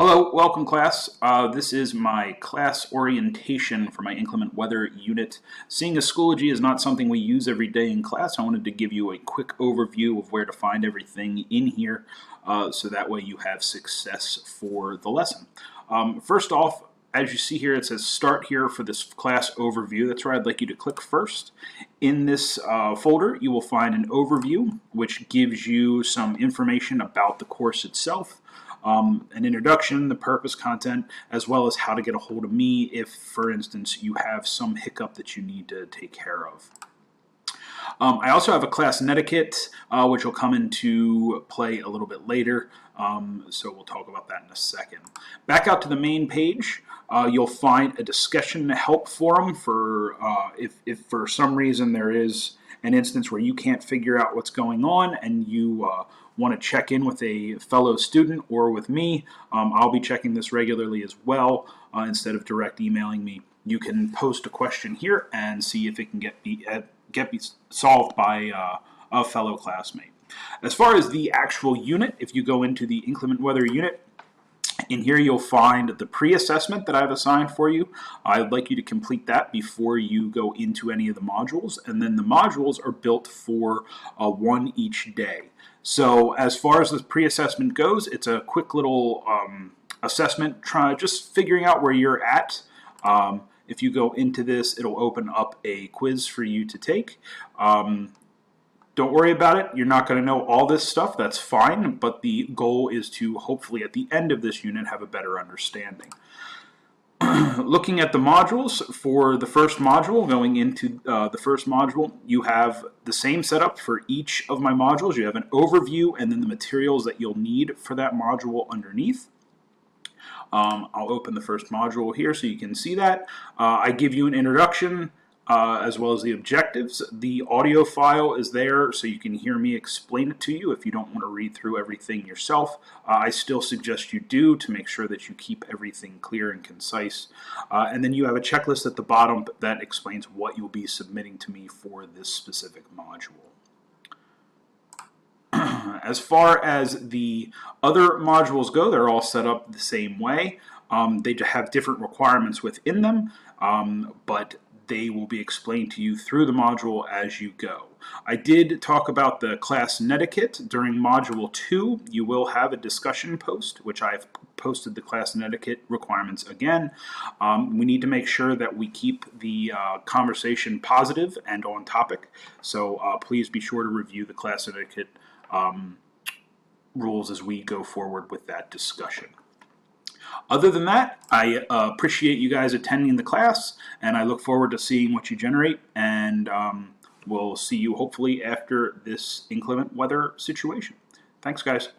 Hello, welcome class. This is my class orientation for my inclement weather unit. Seeing as Schoology is not something we use every day in class, I wanted to give you a quick overview of where to find everything in here so that way you have success for the lesson. First off, as you see here, it says start here for this class overview. That's where I'd like you to click first. In this folder, you will find an overview, which gives you some information about the course itself, an introduction, the purpose, content, as well as how to get a hold of me if, for instance, you have some hiccup that you need to take care of. I also have a class etiquette, which will come into play a little bit later, so we'll talk about that in a second. Back out to the main page, you'll find a discussion help forum for if for some reason there is an instance where you can't figure out what's going on and you want to check in with a fellow student or with me. I'll be checking this regularly as well. Instead of direct emailing me, you can post a question here and see if it can get solved by a fellow classmate. As far as the actual unit, if you go into the inclement weather unit, in here you'll find the pre-assessment that I've assigned for you. I'd like you to complete that before you go into any of the modules, and then the modules are built for one each day. So as far as the pre-assessment goes, it's a quick little assessment, just figuring out where you're at. If you go into this, it'll open up a quiz for you to take. Don't worry about it. You're not going to know all this stuff. That's fine. But the goal is to hopefully at the end of this unit have a better understanding. Looking at the modules, for the first module, going into the first module, you have the same setup for each of my modules. You have an overview and then the materials that you'll need for that module underneath. I'll open the first module here so you can see that. I give you an introduction as well as the objectives. The audio file is there so you can hear me explain it to you if you don't want to read through everything yourself. I still suggest you do to make sure that you keep everything clear and concise. And then you have a checklist at the bottom that explains what you'll be submitting to me for this specific module. As far as the other modules go, they're all set up the same way. They have different requirements within them, but they will be explained to you through the module as you go. I did talk about the class etiquette during Module 2. You will have a discussion post, which I've posted the class etiquette requirements again. We need to make sure that we keep the conversation positive and on topic, so please be sure to review the class etiquette rules as we go forward with that discussion. Other than that, I appreciate you guys attending the class, and I look forward to seeing what you generate, and we'll see you hopefully after this inclement weather situation. Thanks, guys.